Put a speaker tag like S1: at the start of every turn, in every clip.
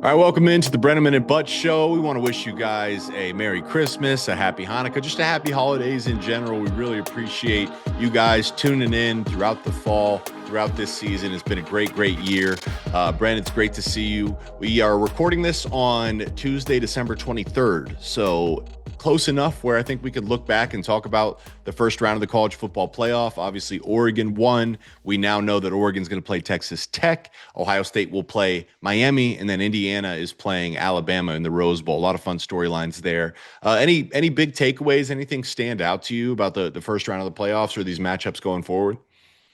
S1: All right, welcome into the Breneman and Butt Show. We want to wish you guys a Merry Christmas, a Happy Hanukkah, just a happy holidays in general. We really appreciate you guys tuning in throughout the fall, throughout this season. It's been a great year. Brandon, it's great to see you. We are recording this on Tuesday, December 23rd. So close enough where I think we could look back and talk about the first round of the college football playoff. Obviously, Oregon won. We now know that Oregon's going to play Texas Tech. Ohio State will play Miami, and then Indiana is playing Alabama in the Rose Bowl. A lot of fun storylines there. Any big takeaways? Anything stand out to you about the first round of the playoffs or these matchups going forward?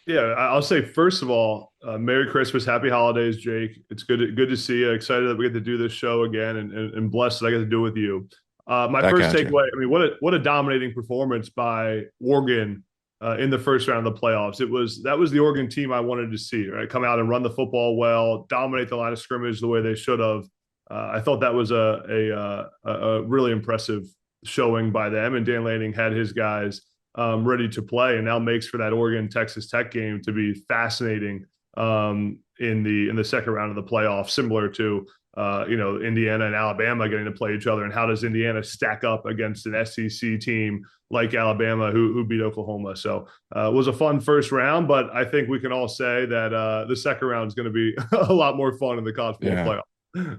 S2: Yeah, I'll say first of all, Merry Christmas, Happy Holidays, Jake. It's good to see you. Excited that we get to do this show again, and blessed that I get to do it with you. My
S1: Back
S2: first
S1: at you.
S2: takeaway, I mean, what a dominating performance by Oregon in the first round of the playoffs. That was the Oregon team I wanted to see, right? Come out and run the football well, dominate the line of scrimmage the way they should have. I thought that was a really impressive showing by them, and Dan Lanning had his guys ready to play, and now makes for that Oregon Texas Tech game to be fascinating in the second round of the playoffs, similar to Indiana and Alabama getting to play each other, and how does Indiana stack up against an SEC team like Alabama who beat Oklahoma. So it was a fun first round, but I think we can all say that the second round is going to be a lot more fun in the college football
S1: Yeah.
S2: playoff.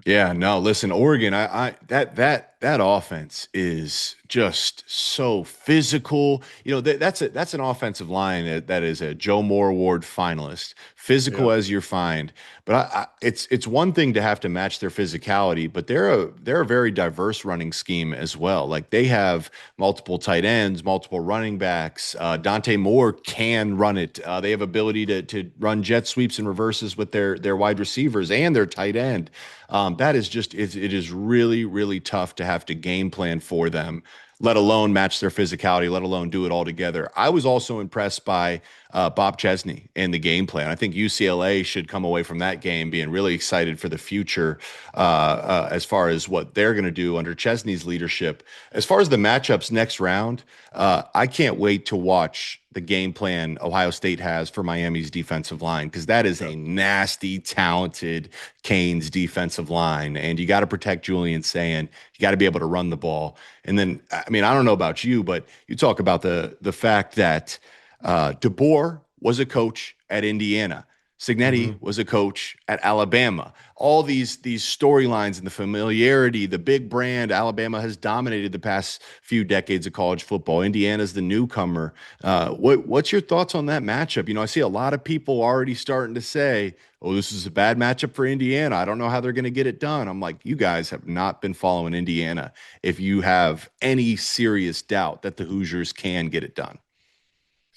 S1: Yeah, no, listen, Oregon, I that offense is just so physical. That's an offensive line that is a Joe Moore Award finalist,
S2: Yeah.
S1: physical as you're find. But it's one thing to have to match their physicality, but they're a very diverse running scheme as well. Like they have multiple tight ends, multiple running backs. Dante Moore can run it. They have ability to run jet sweeps and reverses with their wide receivers and their tight end. That is just it is really tough to have to game plan for them, let alone match their physicality, let alone do it all together. I was also impressed by Bob Chesney and the game plan. I think UCLA should come away from that game being really excited for the future as far as what they're going to do under Chesney's leadership. As far as the matchups next round, I can't wait to watch the game plan Ohio State has for Miami's defensive line, because that is a nasty, talented Canes defensive line. And you got to protect Julian Saying. You got to be able to run the ball. And then, I mean, I don't know about you, but you talk about the fact that DeBoer was a coach at Indiana. Signetti
S2: Mm-hmm.
S1: was a coach at Alabama. All these storylines and the familiarity, the big brand Alabama has dominated the past few decades of college football. Indiana's the newcomer. What's your thoughts on that matchup? I see a lot of people already starting to say, "Oh, this is a bad matchup for Indiana. I don't know how they're going to get it done." I'm like, you guys have not been following Indiana if you have any serious doubt that the Hoosiers can get it done.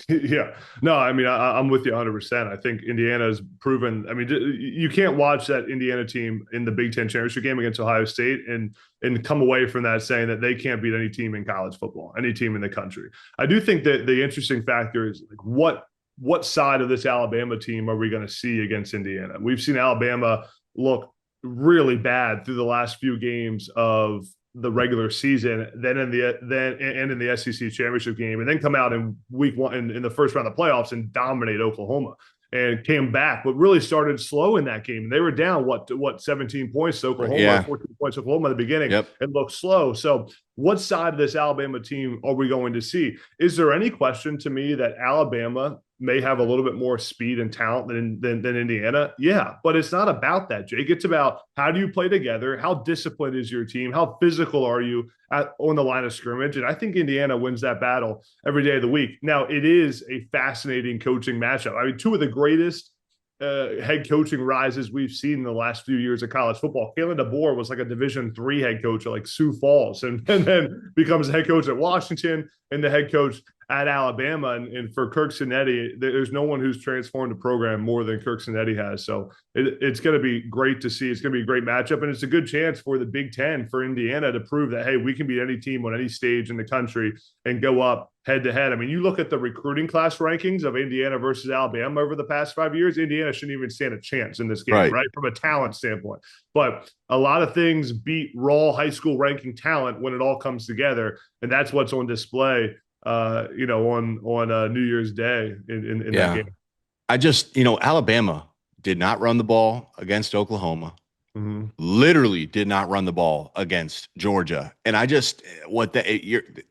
S2: Yeah, no, I mean, I'm with you 100%. I think Indiana's proven. I mean, you can't watch that Indiana team in the Big Ten championship game against Ohio State and come away from that saying that they can't beat any team in college football, any team in the country. I do think that the interesting factor is like what side of this Alabama team are we going to see against Indiana? We've seen Alabama look really bad through the last few games of the regular season, then in the SEC championship game, and then come out in week one in the first round of the playoffs and dominate Oklahoma, and came back, but really started slow in that game. They were down what 17 points to Oklahoma,
S1: Yeah.
S2: 14 points to Oklahoma at the beginning,
S1: Yep.
S2: and looked slow. So what side of this Alabama team are we going to see? Is there any question to me that Alabama may have a little bit more speed and talent than Indiana? Yeah, but it's not about that, Jake. It's about how do you play together? How disciplined is your team? How physical are you on the line of scrimmage? And I think Indiana wins that battle every day of the week. Now, it is a fascinating coaching matchup. I mean, two of the greatest head coaching rises we've seen in the last few years of college football. Kalen DeBoer was like a Division III head coach at like Sioux Falls, and then becomes a head coach at Washington and the head coach at Alabama. And for Kirk Cinetti, there's no one who's transformed the program more than Kirk Cinetti has. So it's going to be great to see. It's going to be a great matchup, and it's a good chance for the Big Ten, for Indiana, to prove that, hey, we can beat any team on any stage in the country and go up head to head. I mean, you look at the recruiting class rankings of Indiana versus Alabama over the past 5 years, Indiana shouldn't even stand a chance in this game,
S1: Right.
S2: right? From a talent standpoint. But a lot of things beat raw high school ranking talent when it all comes together. And that's what's on display, on New Year's Day in that
S1: Yeah.
S2: game.
S1: Alabama did not run the ball against Oklahoma.
S2: Mhm.
S1: Literally did not run the ball against Georgia. And I just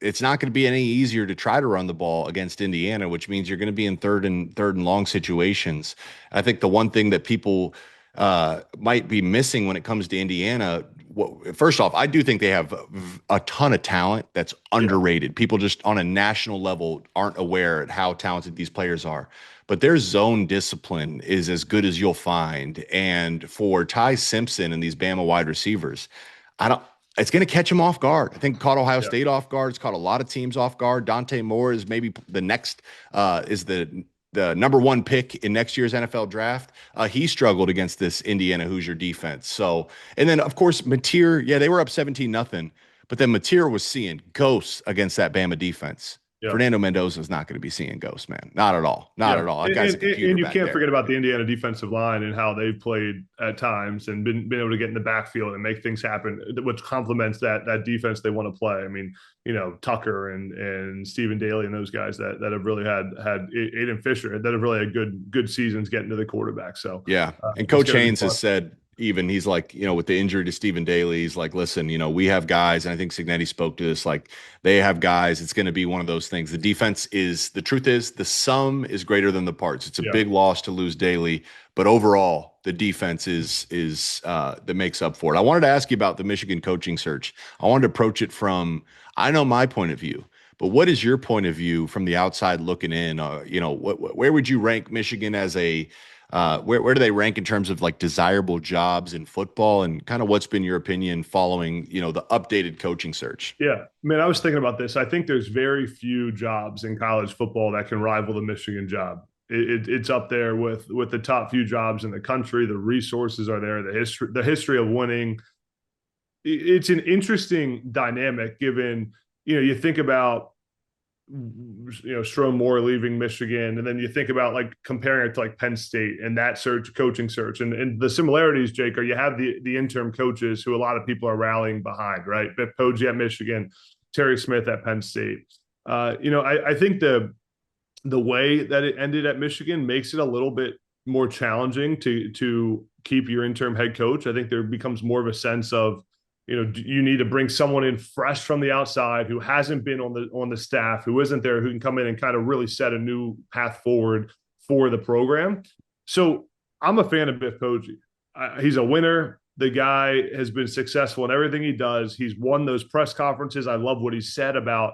S1: it's not going to be any easier to try to run the ball against Indiana, which means you're going to be in third and long situations. I think the one thing that people might be missing when it comes to Indiana, first off, I do think they have a ton of talent that's
S2: Yeah,
S1: underrated. People just on a national level aren't aware at how talented these players are, but their zone discipline is as good as you'll find. And for Ty Simpson and these Bama wide receivers, I don't. It's going to catch him off guard. I think it caught Ohio
S2: yeah,
S1: State off guard. It's caught a lot of teams off guard. Dante Moore is maybe the next is the number one pick in next year's NFL draft. He struggled against this Indiana Hoosier defense. So, and then of course Mateer, yeah, they were up 17-0, but then Mateer was seeing ghosts against that Bama defense.
S2: yeah.
S1: Fernando Mendoza is not going to be seeing ghosts, man. Not at all. Not
S2: Yeah,
S1: at all. That
S2: and,
S1: guy's a computer
S2: and you
S1: back
S2: can't
S1: there.
S2: forget about the Indiana defensive line and how they've played at times and been able to get in the backfield and make things happen, which complements that defense they want to play. I mean, Tucker and Stephen Daly and those guys that have really had Aiden Fisher that have really had good seasons getting to the quarterback. So
S1: Yeah. And
S2: it's
S1: Coach
S2: going to be
S1: Haynes
S2: fun.
S1: has said, even he's like, with the injury to Stephen Daly, he's like, listen, we have guys, and I think Signetti spoke to this, like they have guys. It's going to be one of those things. The truth is the sum is greater than the parts. It's a
S2: Yeah,
S1: big loss to lose Daly, but overall the defense is that makes up for it. I wanted to ask you about the Michigan coaching search. I wanted to approach it from, I know my point of view, but what is your point of view from the outside looking in? Where would you rank Michigan as where do they rank in terms of like desirable jobs in football, and kind of what's been your opinion following, the updated coaching search?
S2: yeah. Man, I was thinking about this. I think there's very few jobs in college football that can rival the Michigan job. It's up there with the top few jobs in the country. The resources are there. The history of winning. It's an interesting dynamic given you think about Strom Moore leaving Michigan, and then you think about like comparing it to like Penn State and that coaching search, and the similarities, Jake, are you have the interim coaches who a lot of people are rallying behind, right? Biff Poggi at Michigan, Terry Smith at Penn State. I think the way that it ended at Michigan makes it a little bit more challenging to keep your interim head coach. I think there becomes more of a sense of you need to bring someone in fresh from the outside who hasn't been on the staff, who isn't there, who can come in and kind of really set a new path forward for the program. So I'm a fan of Biff Poggi. He's a winner. The guy has been successful in everything he does. He's won those press conferences. I love what he said about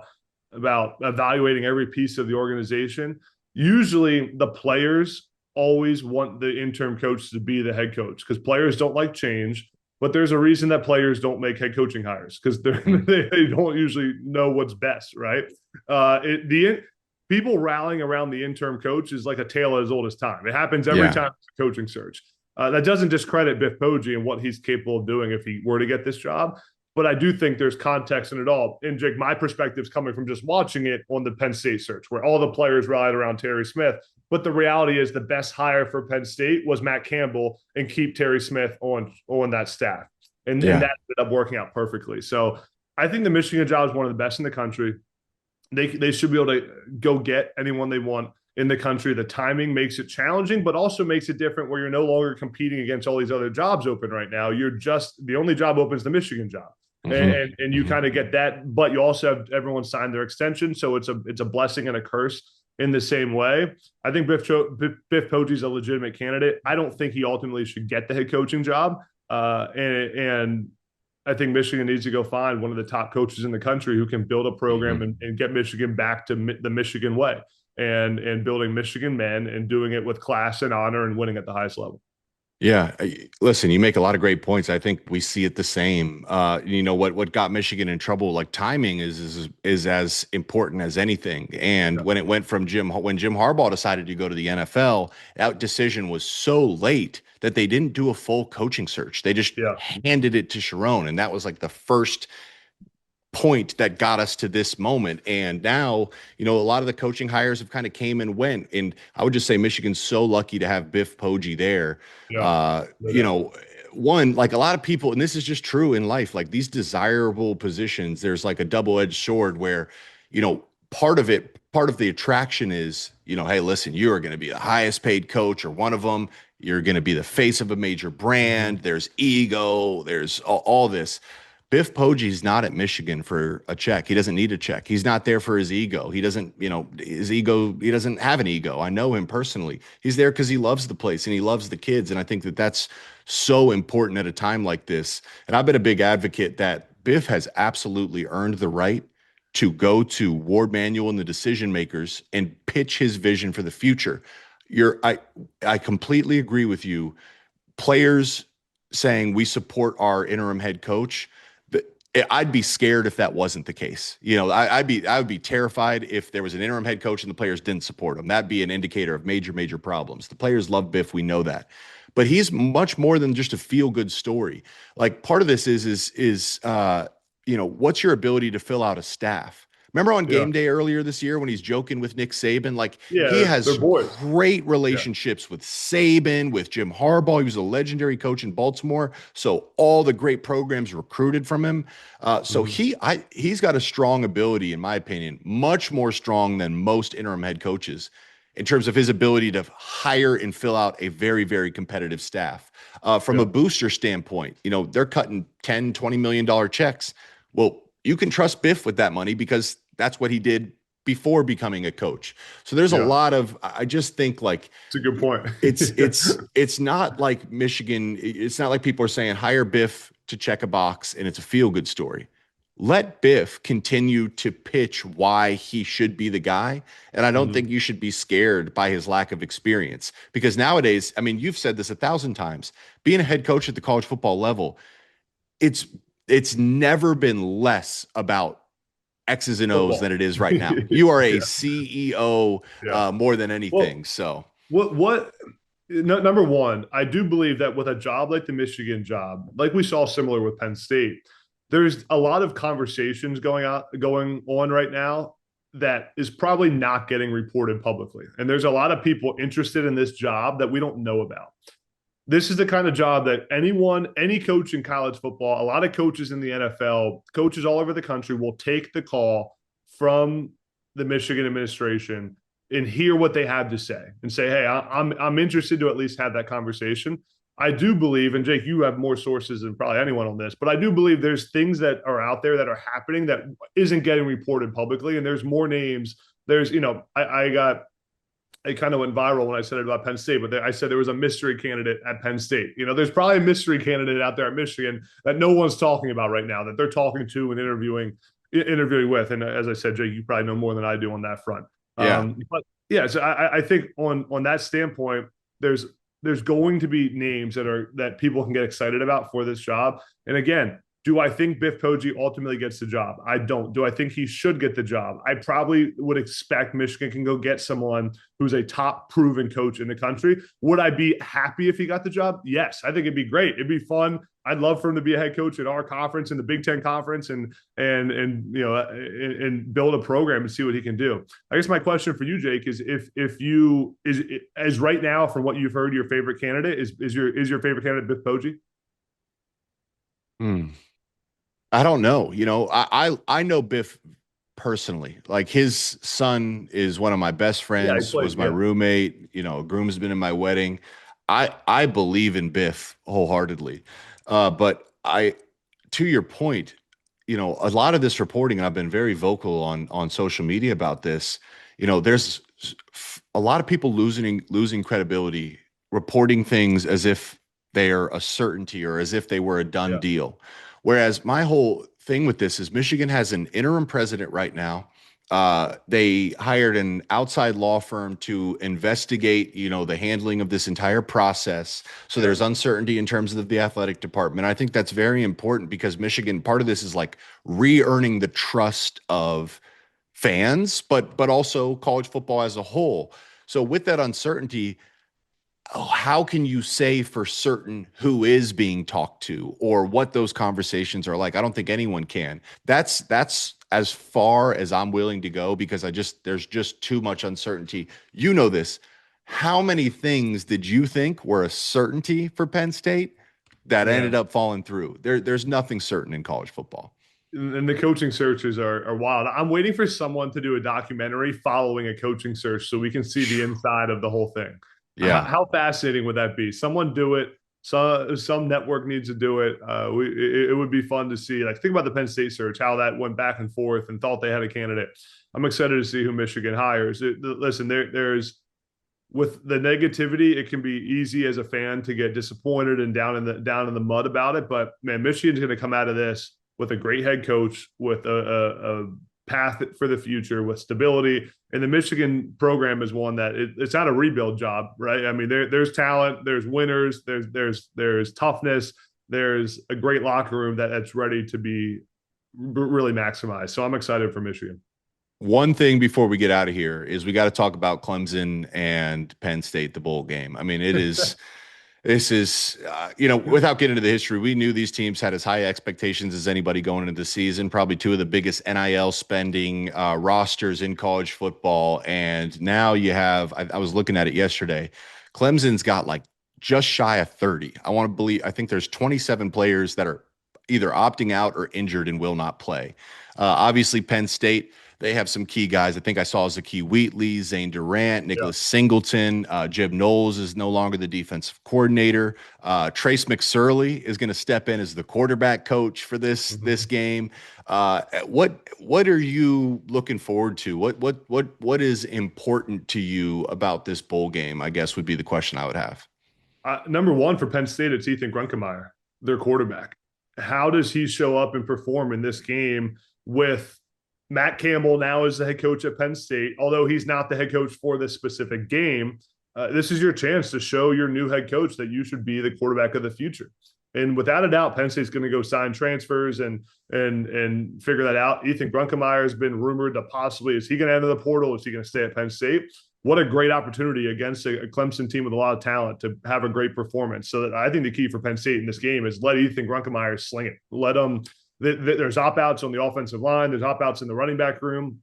S2: evaluating every piece of the organization. Usually the players always want the interim coach to be the head coach because players don't like change. But there's a reason that players don't make head coaching hires because
S1: Mhm.
S2: they don't usually know what's best, right? The people rallying around the interim coach is like a tale as old as time. It happens every
S1: Yeah.
S2: time it's a coaching search. That doesn't discredit Biff Poggi and what he's capable of doing if he were to get this job. But I do think there's context in it all. And Jake, my perspective is coming from just watching it on the Penn State search, where all the players rallied around Terry Smith. But the reality is the best hire for Penn State was Matt Campbell and keep Terry Smith on that staff. And
S1: Yeah.
S2: that ended up working out perfectly. So I think the Michigan job is one of the best in the country. They should be able to go get anyone they want in the country. The timing makes it challenging, but also makes it different where you're no longer competing against all these other jobs open right now. You're just the only job open is the Michigan job.
S1: Hmm.
S2: And you
S1: Hmm.
S2: kind of get that, but you also have everyone sign their extension, so it's a blessing and a curse in the same way. I think Biff Poggi is a legitimate candidate. I don't think he ultimately should get the head coaching job, and I think Michigan needs to go find one of the top coaches in the country who can build a program
S1: Hmm.
S2: and get Michigan back to the Michigan way and building Michigan men and doing it with class and honor and winning at the highest level.
S1: Yeah, listen, you make a lot of great points. I think we see it the same. What got Michigan in trouble, like timing is as important as anything. And
S2: Yeah.
S1: when it went from when Jim Harbaugh decided to go to the NFL, that decision was so late that they didn't do a full coaching search. They just
S2: Yeah.
S1: handed it to Sharon, and that was like the first point that got us to this moment. And now, a lot of the coaching hires have kind of came and went. And I would just say Michigan's so lucky to have Biff Poggi there.
S2: Yeah.
S1: Uh,
S2: No
S1: you
S2: doubt.
S1: know, one, like a lot of people, and this is just true in life, like these desirable positions, there's like a double-edged sword where, part of the attraction is, hey, listen, you are going to be the highest paid coach or one of them. You're going to be the face of a major
S2: Mhm.
S1: brand. There's ego. There's all this. Biff Poggi's not at Michigan for a check. He doesn't need a check. He's not there for his ego. He doesn't, his ego, he doesn't have an ego. I know him personally. He's there because he loves the place and he loves the kids. And I think that that's so important at a time like this. And I've been a big advocate that Biff has absolutely earned the right to go to Ward Manuel and the decision makers and pitch his vision for the future. I completely agree with you. Players saying we support our interim head coach, I'd be scared if that wasn't the case. I would be terrified if there was an interim head coach and the players didn't support him. That'd be an indicator of major, major problems. The players love Biff, we know that, but he's much more than just a feel good story. Like part of this is what's your ability to fill out a staff? Remember on
S2: Yeah.
S1: game day earlier this year when he's joking with Nick Saban? Like
S2: Yeah.
S1: he
S2: They're
S1: has
S2: boys.
S1: great
S2: Yeah.
S1: relationships with Saban, with Jim Harbaugh. He was a legendary coach in Baltimore. So all the great programs recruited from him. So
S2: Mhm.
S1: he's got a strong ability, in my opinion, much more strong than most interim head coaches in terms of his ability to hire and fill out a very, very competitive staff. From
S2: Yeah.
S1: a booster standpoint, they're cutting 10, $20 million checks. Well, you can trust Biff with that money because that's what he did before becoming a coach. So there's a
S2: Yeah.
S1: lot of I just think like
S2: It's a good point.
S1: it's
S2: Yeah.
S1: it's not like Michigan, it's not like people are saying hire Biff to check a box and it's a feel good story. Let Biff continue to pitch why he should be the guy. And I don't
S2: Mhm.
S1: think you should be scared by his lack of experience because nowadays, I mean, you've said this 1,000 times, being a head coach at the college football level, it's it's never been less about X's and O's than
S2: Football.
S1: it is right now. You are a
S2: Yeah.
S1: CEO
S2: Yeah.
S1: more than
S2: Well,
S1: anything. So
S2: what no, number one, I do believe that with a job like the Michigan job, like we saw similar with Penn State, there's a lot of conversations going on right now that is probably not getting reported publicly. And there's a lot of people interested in this job that we don't know about. This is the kind of job that any coach in college football, a lot of coaches in the NFL, coaches all over the country will take the call from the Michigan administration and hear what they have to say and say, "Hey, I'm interested to at least have that conversation." I do believe, and Jake, you have more sources than probably anyone on this, but I do believe there's things that are out there that are happening that isn't getting reported publicly, and there's more names. There's, I got it kind of went viral when I said it about Penn State, but I said there was a mystery candidate at Penn State. There's probably a mystery candidate out there at Michigan that no one's talking about right now that they're talking to and interviewing with. And as I said, Jake, you probably know more than I do on that front.
S1: yeah,
S2: But yeah, so I think on that standpoint, there's going to be names that people can get excited about for this job. And again, do I think Biff Poggi ultimately gets the job? I don't. Do I think he should get the job? I probably would expect Michigan can go get someone who's a top proven coach in the country. Would I be happy if he got the job? Yes, I think it'd be great. It'd be fun. I'd love for him to be a head coach at our conference in the Big Ten Conference and build a program and see what he can do. I guess my question for you, Jake, is if you is as right now from what you've heard, your favorite candidate is your favorite candidate Biff Poggi?
S1: Hmm. I don't know. I know Biff personally. Like his son is one of my best
S2: Yeah, he
S1: friends,
S2: played.
S1: was my
S2: Yeah,
S1: roommate, a groomsman in my wedding. I believe in Biff wholeheartedly. But to your point, a lot of this reporting, and I've been very vocal on social media about this, there's a lot of people losing credibility, reporting things as if they're a certainty or as if they were a done
S2: yeah,
S1: deal. Whereas my whole thing with this is Michigan has an interim president right now. They hired an outside law firm to investigate, the handling of this entire process. So
S2: yeah,
S1: there's uncertainty in terms of the athletic department. I think that's very important because Michigan, part of this is like re-earning the trust of fans, but also college football as a whole. So with that uncertainty, how can you say for certain who is being talked to or what those conversations are like? I don't think anyone can. That's as far as I'm willing to go because there's just too much uncertainty. You know this. How many things did you think were a certainty for Penn State that
S2: yeah.
S1: ended up falling through? There's nothing certain in college football.
S2: And the coaching searches are wild. I'm waiting for someone to do a documentary following a coaching search so we can see the inside of the whole thing.
S1: Yeah.
S2: How fascinating would that be? Someone do it. Some network needs to do it. It would be fun to see. Like think about the Penn State search, how that went back and forth, and thought they had a candidate. I'm excited to see who Michigan hires. Listen, there's with the negativity, it can be easy as a fan to get disappointed and down in the mud about it. But man, Michigan's going to come out of this with a great head coach, with a path for the future, with stability. And the Michigan program is one that it's not a rebuild job, right? I mean, there's talent, there's winners, there's toughness, there's a great locker room that's ready to be really maximized. So I'm excited for Michigan.
S1: One thing before we get out of here is we got to talk about Clemson and Penn State, the bowl game. I mean, this is, without getting into the history, we knew these teams had as high expectations as anybody going into the season, probably two of the biggest NIL spending rosters in college football. And now you have, I was looking at it yesterday, Clemson's got like just shy of 30. I think there's 27 players that are either opting out or injured and will not play. Obviously, Penn State, they have some key guys. I think I saw Zakee Wheatley, Zane Durant,
S2: Yeah.
S1: Nicholas Singleton. Jeb Knowles is no longer the defensive coordinator. Trace McSorley is going to step in as the quarterback coach for this game. What are you looking forward to? What is important to you about this bowl game? I guess would be the question I would have.
S2: Number one for Penn State, it's Ethan Grunkemeyer, their quarterback. How does he show up and perform in this game with Matt Campbell now as the head coach at Penn State? Although he's not the head coach for this specific game, this is your chance to show your new head coach that you should be the quarterback of the future. And without a doubt, Penn State's going to go sign transfers and figure that out. Ethan Grunkemeyer has been rumored to possibly, is he going to enter the portal? Is he going to stay at Penn State? What a great opportunity against a Clemson team with a lot of talent to have a great performance. So that I think the key for Penn State in this game is let Ethan Grunkemeyer sling it. Let him. There's opt-outs on the offensive line. There's opt-outs in the running back room.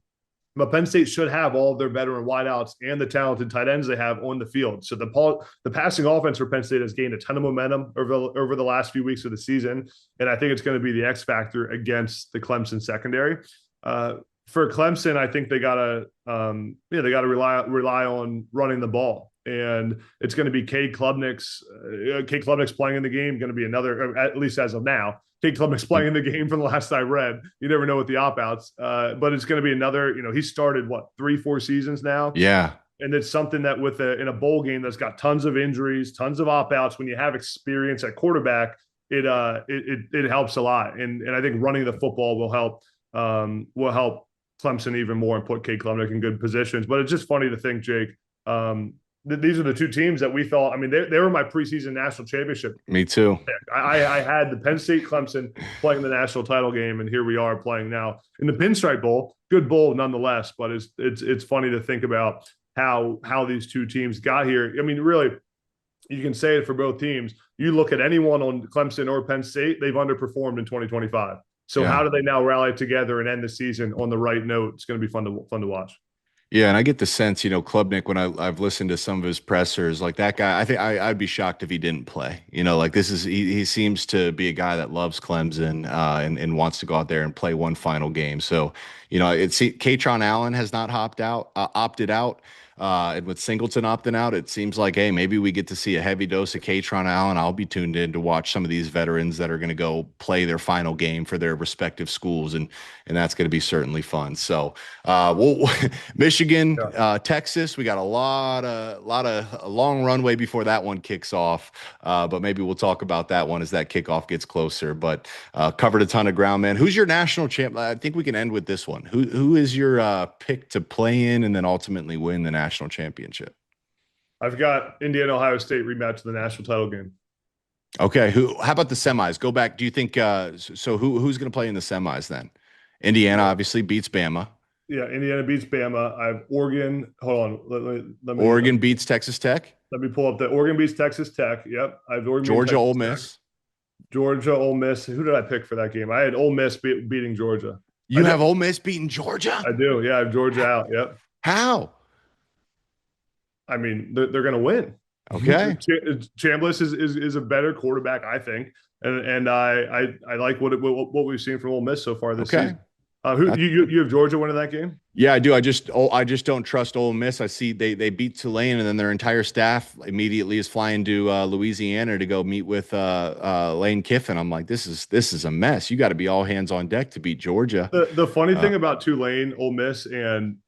S2: But Penn State should have all of their veteran wideouts and the talented tight ends they have on the field. So the passing offense for Penn State has gained a ton of momentum over the last few weeks of the season, and I think it's going to be the X factor against the Clemson secondary. For Clemson, I think they gotta rely on running the ball, and it's going to be Cade Klubnik's playing in the game. Going to be another, at least as of now, Cade Klubnik's playing in the game from the last I read. You never know with the opt-outs, but it's going to be another. He started 3-4 seasons now.
S1: Yeah.
S2: And it's something that in a bowl game that's got tons of injuries, tons of opt-outs, when you have experience at quarterback, it helps a lot. And I think running the football will help Clemson even more and put Cade Klubnik in good positions. But it's just funny to think, Jake, these are the two teams that we thought. I mean, they were my preseason national championship.
S1: Me too.
S2: I had the Penn State Clemson playing the national title game, and here we are playing now in the Pinstripe Bowl. Good bowl nonetheless, but it's funny to think about how these two teams got here. I mean, really, you can say it for both teams. You look at anyone on Clemson or Penn State, they've underperformed in 2025. So how do they now rally together and end the season on the right note? It's going to be fun to watch.
S1: Yeah, and I get the sense, Klubnik, when I've listened to some of his pressers, like that guy, I think I'd be shocked if he didn't play. Like he seems to be a guy that loves Clemson and wants to go out there and play one final game. So, Katron Allen has not opted out. And with Singleton opting out, it seems like, hey, maybe we get to see a heavy dose of Katron Allen. I'll be tuned in to watch some of these veterans that are going to go play their final game for their respective schools, and that's going to be certainly fun. So, Michigan, Texas, we got a long runway before that one kicks off. But maybe we'll talk about that one as that kickoff gets closer. But covered a ton of ground, man. Who's your national champ? I think we can end with this one. Who is your pick to play in and then ultimately win the national championship?
S2: I've got Indiana Ohio State rematch of the national title game.
S1: Okay. How about the semis? Go back. Do you think who's going to play in the semis then? Indiana obviously beats Bama.
S2: Yeah, Indiana beats Bama. I have Oregon. Hold on. Let me
S1: Oregon beats Texas Tech.
S2: Let me pull up the Oregon beats Texas Tech. Yep. I have Oregon
S1: Georgia, Ole
S2: Tech.
S1: Miss.
S2: Georgia, Ole Miss. Who did I pick for that game? I had Ole Miss beating Georgia.
S1: You have Ole Miss beating Georgia?
S2: I do. Yeah, I have Georgia out. Yep.
S1: How?
S2: I mean, they're going to win.
S1: Okay.
S2: Chambliss is a better quarterback, I think, and I like what we've seen from Ole Miss so far this season. You have Georgia winning that game?
S1: Yeah, I do. I just don't trust Ole Miss. I see they beat Tulane, and then their entire staff immediately is flying to Louisiana to go meet with Lane Kiffin. I'm like, this is a mess. You got to be all hands on deck to beat Georgia.
S2: The funny thing about Tulane, Ole Miss, and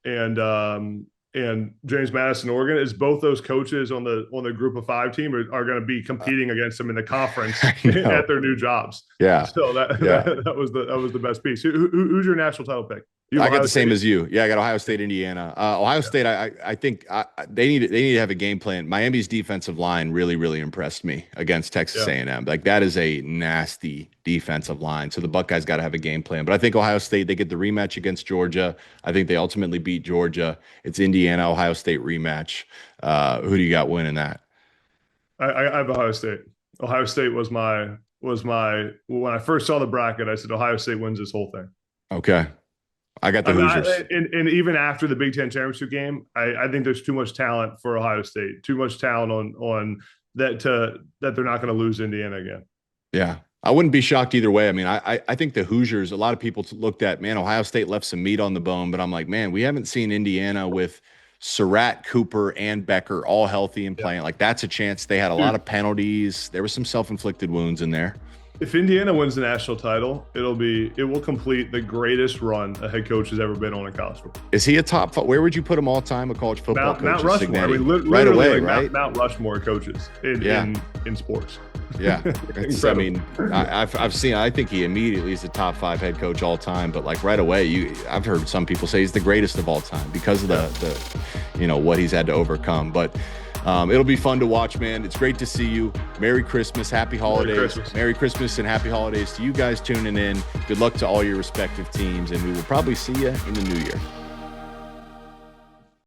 S2: James Madison, Oregon, is both those coaches on the Group of Five team are going to be competing against them in the conference at their new jobs.
S1: Yeah.
S2: So that was the best piece. Who's your national title pick?
S1: I got the same as you. Yeah, I got Ohio State, Indiana. Ohio State, I think they need to have a game plan. Miami's defensive line really impressed me against Texas A&M. Like that is a nasty defensive line. So the Buckeyes got to have a game plan. But I think Ohio State, they get the rematch against Georgia. I think they ultimately beat Georgia. It's Indiana, Ohio State rematch. Who do you got winning that?
S2: I have Ohio State. Ohio State was my when I first saw the bracket, I said Ohio State wins this whole thing.
S1: Okay. I got the Hoosiers.
S2: And even after the Big Ten championship game, I think there's too much talent for Ohio State. Too much talent on that that they're not going to lose Indiana again.
S1: Yeah, I wouldn't be shocked either way. I mean, I think the Hoosiers. A lot of people looked at, man, Ohio State left some meat on the bone, but I'm like, man, we haven't seen Indiana with Surratt, Cooper, and Becker all healthy and playing. Like that's a chance. They had a lot of penalties. There were some self-inflicted wounds in there.
S2: If Indiana wins the national title, it will complete the greatest run a head coach has ever been on in college football.
S1: Is he a top? Where would you put him all time? A college football coach?
S2: Mount Rushmore. I mean,
S1: right away,
S2: like
S1: right?
S2: Mount Rushmore coaches in sports.
S1: Yeah, I mean, I've seen. I think he immediately is the top 5 head coach all time. But like right away, I've heard some people say he's the greatest of all time because of the what he's had to overcome. But it'll be fun to watch, man. It's great to see you. Merry Christmas, Happy Holidays. Merry Christmas and Happy Holidays to you guys tuning in. Good luck to all your respective teams, and we will probably see you in the new year.